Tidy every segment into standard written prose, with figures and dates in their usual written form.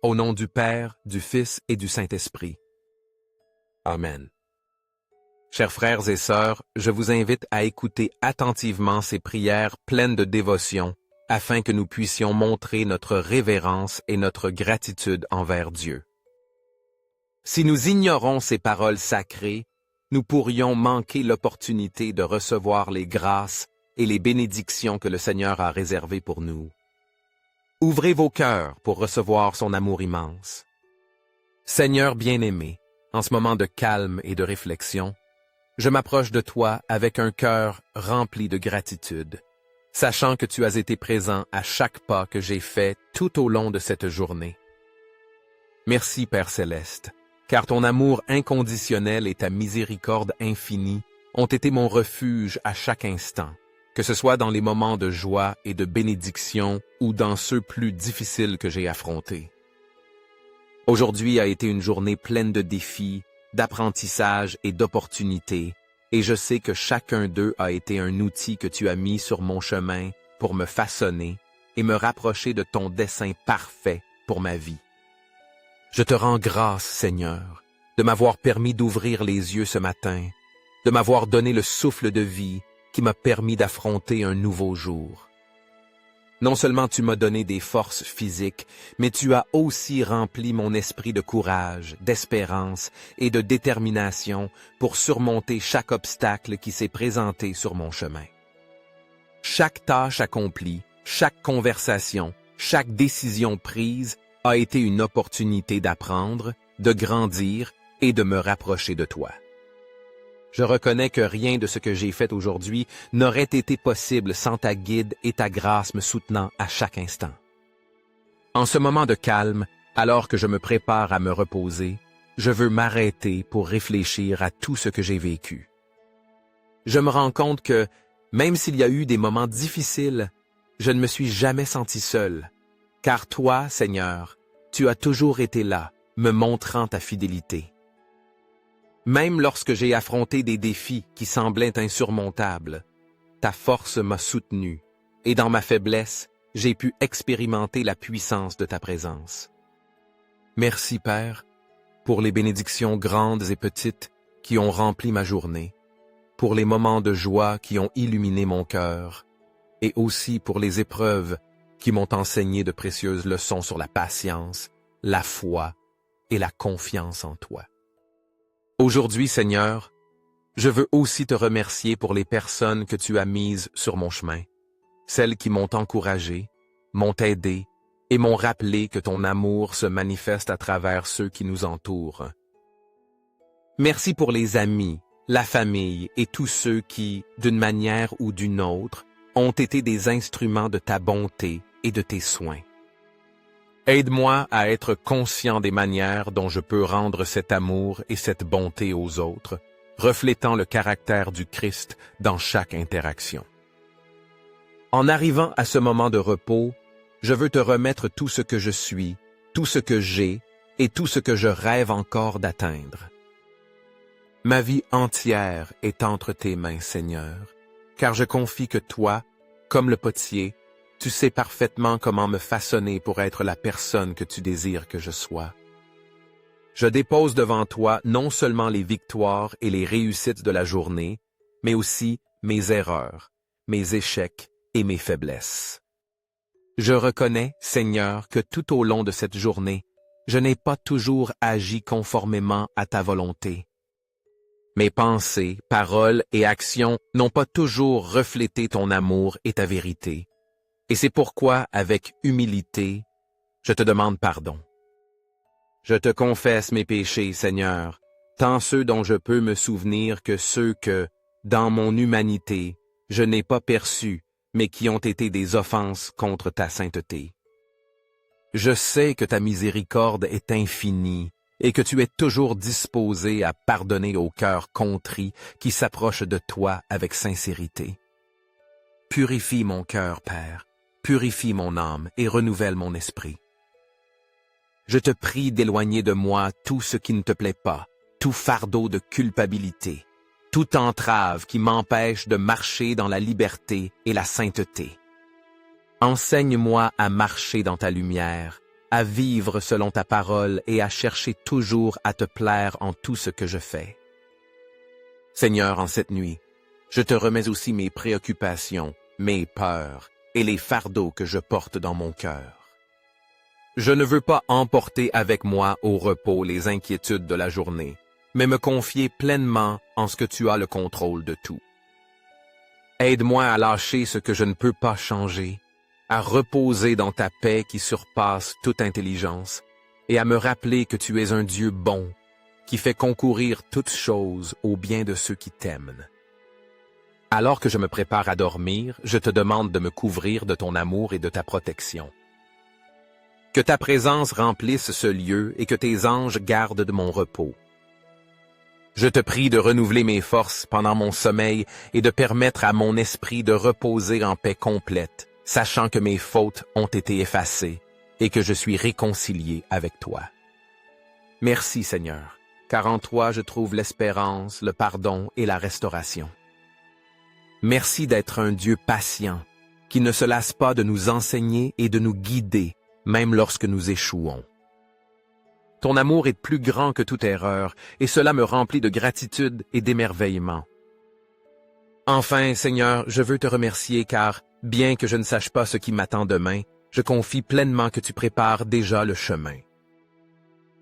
Au nom du Père, du Fils et du Saint-Esprit. Amen. Chers frères et sœurs, je vous invite à écouter attentivement ces prières pleines de dévotion afin que nous puissions montrer notre révérence et notre gratitude envers Dieu. Si nous ignorons ces paroles sacrées, nous pourrions manquer l'opportunité de recevoir les grâces et les bénédictions que le Seigneur a réservées pour nous. Ouvrez vos cœurs pour recevoir son amour immense. Seigneur bien-aimé, en ce moment de calme et de réflexion, je m'approche de toi avec un cœur rempli de gratitude, sachant que tu as été présent à chaque pas que j'ai fait tout au long de cette journée. Merci Père Céleste, car ton amour inconditionnel et ta miséricorde infinie ont été mon refuge à chaque instant, que ce soit dans les moments de joie et de bénédiction ou dans ceux plus difficiles que j'ai affrontés. Aujourd'hui a été une journée pleine de défis, d'apprentissage et d'opportunités, et je sais que chacun d'eux a été un outil que tu as mis sur mon chemin pour me façonner et me rapprocher de ton dessein parfait pour ma vie. Je te rends grâce, Seigneur, de m'avoir permis d'ouvrir les yeux ce matin, de m'avoir donné le souffle de vie qui m'a permis d'affronter un nouveau jour. Non seulement tu m'as donné des forces physiques, mais tu as aussi rempli mon esprit de courage, d'espérance et de détermination pour surmonter chaque obstacle qui s'est présenté sur mon chemin. Chaque tâche accomplie, chaque conversation, chaque décision prise a été une opportunité d'apprendre, de grandir et de me rapprocher de toi. Je reconnais que rien de ce que j'ai fait aujourd'hui n'aurait été possible sans ta guide et ta grâce me soutenant à chaque instant. En ce moment de calme, alors que je me prépare à me reposer, je veux m'arrêter pour réfléchir à tout ce que j'ai vécu. Je me rends compte que, même s'il y a eu des moments difficiles, je ne me suis jamais senti seul, car toi, Seigneur, tu as toujours été là, me montrant ta fidélité. Même lorsque j'ai affronté des défis qui semblaient insurmontables, ta force m'a soutenu, et dans ma faiblesse, j'ai pu expérimenter la puissance de ta présence. Merci, Père, pour les bénédictions grandes et petites qui ont rempli ma journée, pour les moments de joie qui ont illuminé mon cœur, et aussi pour les épreuves qui m'ont enseigné de précieuses leçons sur la patience, la foi et la confiance en toi. Aujourd'hui, Seigneur, je veux aussi te remercier pour les personnes que tu as mises sur mon chemin, celles qui m'ont encouragé, m'ont aidé et m'ont rappelé que ton amour se manifeste à travers ceux qui nous entourent. Merci pour les amis, la famille et tous ceux qui, d'une manière ou d'une autre, ont été des instruments de ta bonté et de tes soins. Aide-moi à être conscient des manières dont je peux rendre cet amour et cette bonté aux autres, reflétant le caractère du Christ dans chaque interaction. En arrivant à ce moment de repos, je veux te remettre tout ce que je suis, tout ce que j'ai et tout ce que je rêve encore d'atteindre. Ma vie entière est entre tes mains, Seigneur, car je confie que toi, comme le potier, tu sais parfaitement comment me façonner pour être la personne que tu désires que je sois. Je dépose devant toi non seulement les victoires et les réussites de la journée, mais aussi mes erreurs, mes échecs et mes faiblesses. Je reconnais, Seigneur, que tout au long de cette journée, je n'ai pas toujours agi conformément à ta volonté. Mes pensées, paroles et actions n'ont pas toujours reflété ton amour et ta vérité. Et c'est pourquoi, avec humilité, je te demande pardon. Je te confesse mes péchés, Seigneur, tant ceux dont je peux me souvenir que ceux que, dans mon humanité, je n'ai pas perçus, mais qui ont été des offenses contre ta sainteté. Je sais que ta miséricorde est infinie et que tu es toujours disposé à pardonner au cœur contrit qui s'approche de toi avec sincérité. Purifie mon cœur, Père. Purifie mon âme et renouvelle mon esprit. Je te prie d'éloigner de moi tout ce qui ne te plaît pas, tout fardeau de culpabilité, toute entrave qui m'empêche de marcher dans la liberté et la sainteté. Enseigne-moi à marcher dans ta lumière à vivre selon ta parole et à chercher toujours à te plaire en tout ce que je fais. Seigneur, en cette nuit, je te remets aussi mes préoccupations, mes peurs et les fardeaux que je porte dans mon cœur. Je ne veux pas emporter avec moi au repos les inquiétudes de la journée, mais me confier pleinement en ce que tu as le contrôle de tout. Aide-moi à lâcher ce que je ne peux pas changer, à reposer dans ta paix qui surpasse toute intelligence, et à me rappeler que tu es un Dieu bon, qui fait concourir toutes choses au bien de ceux qui t'aiment. Alors que je me prépare à dormir, je te demande de me couvrir de ton amour et de ta protection. Que ta présence remplisse ce lieu et que tes anges gardent de mon repos. Je te prie de renouveler mes forces pendant mon sommeil et de permettre à mon esprit de reposer en paix complète, sachant que mes fautes ont été effacées et que je suis réconcilié avec toi. Merci Seigneur, car en toi je trouve l'espérance, le pardon et la restauration. Merci d'être un Dieu patient, qui ne se lasse pas de nous enseigner et de nous guider, même lorsque nous échouons. Ton amour est plus grand que toute erreur, et cela me remplit de gratitude et d'émerveillement. Enfin, Seigneur, je veux te remercier car, bien que je ne sache pas ce qui m'attend demain, je confie pleinement que tu prépares déjà le chemin.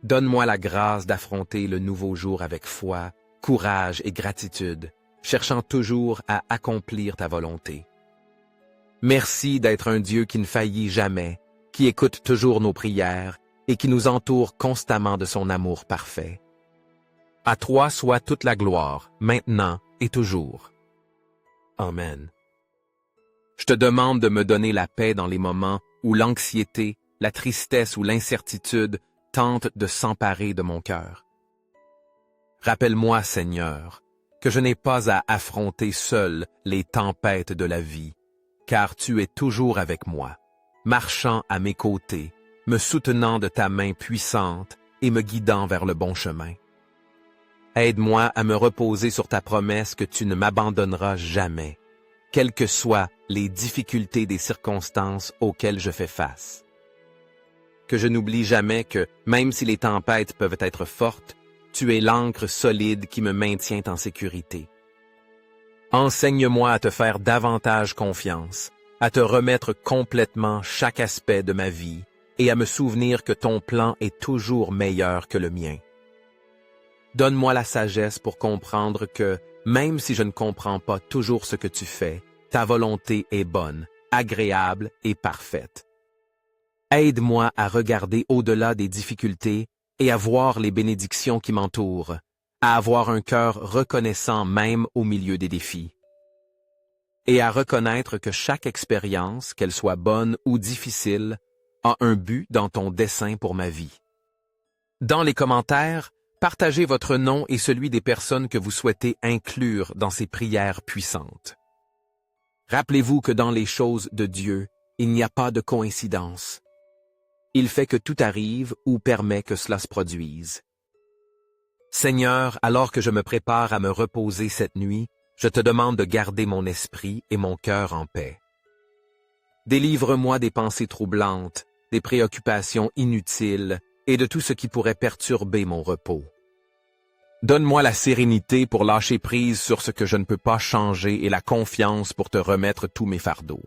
Donne-moi la grâce d'affronter le nouveau jour avec foi, courage et gratitude, cherchant toujours à accomplir ta volonté. Merci d'être un Dieu qui ne faillit jamais, qui écoute toujours nos prières et qui nous entoure constamment de son amour parfait. À toi soit toute la gloire, maintenant et toujours. Amen. Je te demande de me donner la paix dans les moments où l'anxiété, la tristesse ou l'incertitude tentent de s'emparer de mon cœur. Rappelle-moi, Seigneur, que je n'ai pas à affronter seul les tempêtes de la vie, car tu es toujours avec moi, marchant à mes côtés, me soutenant de ta main puissante et me guidant vers le bon chemin. Aide-moi à me reposer sur ta promesse que tu ne m'abandonneras jamais, quelles que soient les difficultés des circonstances auxquelles je fais face. Que je n'oublie jamais que, même si les tempêtes peuvent être fortes, tu es l'ancre solide qui me maintient en sécurité. Enseigne-moi à te faire davantage confiance, à te remettre complètement chaque aspect de ma vie et à me souvenir que ton plan est toujours meilleur que le mien. Donne-moi la sagesse pour comprendre que, même si je ne comprends pas toujours ce que tu fais, ta volonté est bonne, agréable et parfaite. Aide-moi à regarder au-delà des difficultés et à voir les bénédictions qui m'entourent, à avoir un cœur reconnaissant même au milieu des défis. Et à reconnaître que chaque expérience, qu'elle soit bonne ou difficile, a un but dans ton dessein pour ma vie. Dans les commentaires, partagez votre nom et celui des personnes que vous souhaitez inclure dans ces prières puissantes. Rappelez-vous que dans les choses de Dieu, il n'y a pas de coïncidence. Il fait que tout arrive ou permet que cela se produise. Seigneur, alors que je me prépare à me reposer cette nuit, je te demande de garder mon esprit et mon cœur en paix. Délivre-moi des pensées troublantes, des préoccupations inutiles et de tout ce qui pourrait perturber mon repos. Donne-moi la sérénité pour lâcher prise sur ce que je ne peux pas changer et la confiance pour te remettre tous mes fardeaux.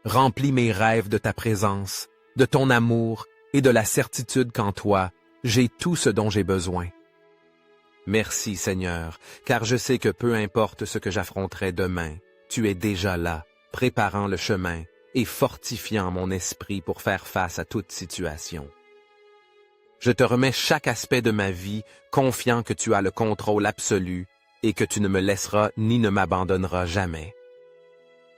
Remplis mes rêves de ta présence, de ton amour et de la certitude qu'en toi, j'ai tout ce dont j'ai besoin. Merci Seigneur, car je sais que peu importe ce que j'affronterai demain, tu es déjà là, préparant le chemin et fortifiant mon esprit pour faire face à toute situation. Je te remets chaque aspect de ma vie, confiant que tu as le contrôle absolu et que tu ne me laisseras ni ne m'abandonneras jamais.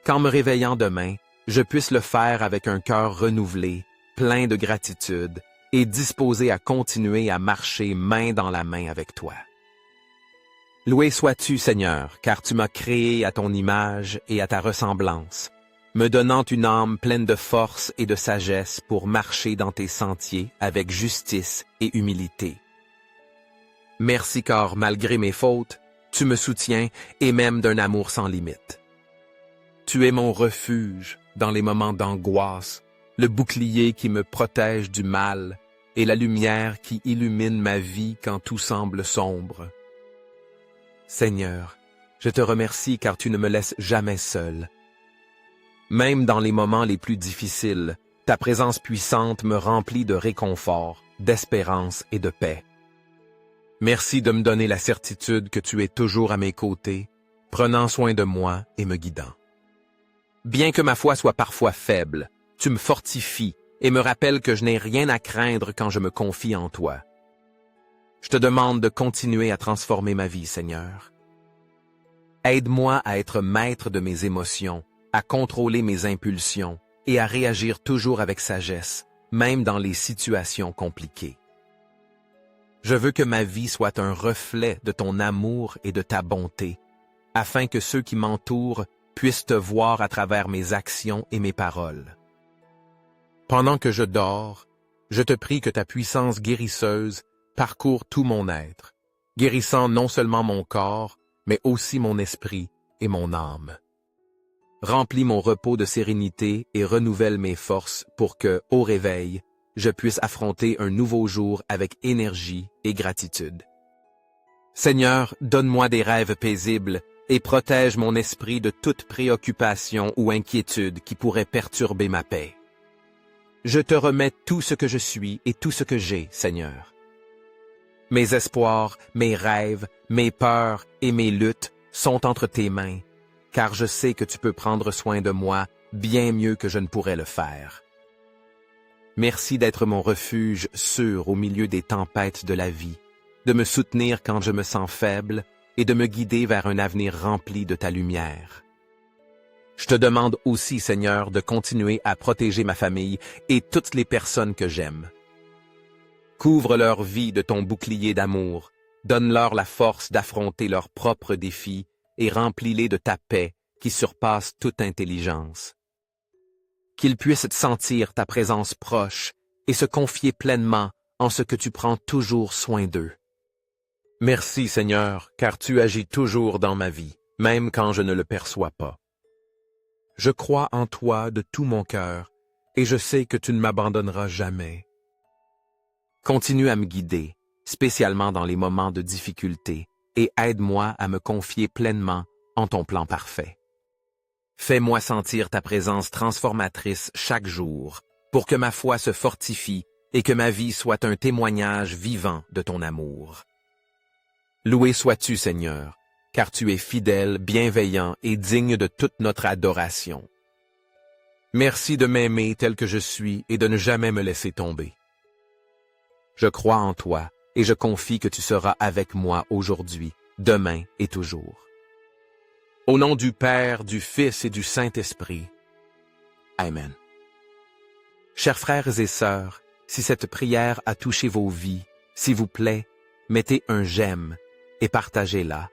Qu'en me réveillant demain, je puisse le faire avec un cœur renouvelé, plein de gratitude et disposé à continuer à marcher main dans la main avec toi. Loué sois-tu, Seigneur, car tu m'as créé à ton image et à ta ressemblance, me donnant une âme pleine de force et de sagesse pour marcher dans tes sentiers avec justice et humilité. Merci car, malgré mes fautes, tu me soutiens et m'aimes d'un amour sans limite. Tu es mon refuge dans les moments d'angoisse, le bouclier qui me protège du mal et la lumière qui illumine ma vie quand tout semble sombre. Seigneur, je te remercie car tu ne me laisses jamais seul. Même dans les moments les plus difficiles, ta présence puissante me remplit de réconfort, d'espérance et de paix. Merci de me donner la certitude que tu es toujours à mes côtés, prenant soin de moi et me guidant. Bien que ma foi soit parfois faible, tu me fortifies et me rappelles que je n'ai rien à craindre quand je me confie en toi. Je te demande de continuer à transformer ma vie, Seigneur. Aide-moi à être maître de mes émotions, à contrôler mes impulsions et à réagir toujours avec sagesse, même dans les situations compliquées. Je veux que ma vie soit un reflet de ton amour et de ta bonté, afin que ceux qui m'entourent puissent te voir à travers mes actions et mes paroles. Pendant que je dors, je te prie que ta puissance guérisseuse parcourt tout mon être, guérissant non seulement mon corps, mais aussi mon esprit et mon âme. Remplis mon repos de sérénité et renouvelle mes forces pour que, au réveil, je puisse affronter un nouveau jour avec énergie et gratitude. Seigneur, donne-moi des rêves paisibles et protège mon esprit de toute préoccupation ou inquiétude qui pourrait perturber ma paix. Je te remets tout ce que je suis et tout ce que j'ai, Seigneur. Mes espoirs, mes rêves, mes peurs et mes luttes sont entre tes mains, car je sais que tu peux prendre soin de moi bien mieux que je ne pourrais le faire. Merci d'être mon refuge sûr au milieu des tempêtes de la vie, de me soutenir quand je me sens faible et de me guider vers un avenir rempli de ta lumière. Je te demande aussi, Seigneur, de continuer à protéger ma famille et toutes les personnes que j'aime. Couvre leur vie de ton bouclier d'amour, donne-leur la force d'affronter leurs propres défis et remplis-les de ta paix qui surpasse toute intelligence. Qu'ils puissent sentir ta présence proche et se confier pleinement en ce que tu prends toujours soin d'eux. Merci, Seigneur, car tu agis toujours dans ma vie, même quand je ne le perçois pas. Je crois en toi de tout mon cœur et je sais que tu ne m'abandonneras jamais. Continue à me guider, spécialement dans les moments de difficulté, et aide-moi à me confier pleinement en ton plan parfait. Fais-moi sentir ta présence transformatrice chaque jour, pour que ma foi se fortifie et que ma vie soit un témoignage vivant de ton amour. Loué sois-tu, Seigneur, car tu es fidèle, bienveillant et digne de toute notre adoration. Merci de m'aimer tel que je suis et de ne jamais me laisser tomber. Je crois en toi et je confie que tu seras avec moi aujourd'hui, demain et toujours. Au nom du Père, du Fils et du Saint-Esprit. Amen. Chers frères et sœurs, si cette prière a touché vos vies, s'il vous plaît, mettez un j'aime et partagez-la,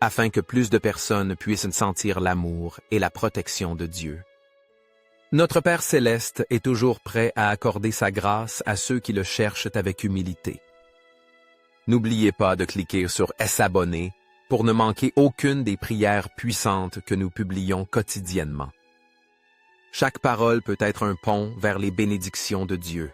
afin que plus de personnes puissent sentir l'amour et la protection de Dieu. Notre Père céleste est toujours prêt à accorder sa grâce à ceux qui le cherchent avec humilité. N'oubliez pas de cliquer sur « S'abonner » pour ne manquer aucune des prières puissantes que nous publions quotidiennement. Chaque parole peut être un pont vers les bénédictions de Dieu.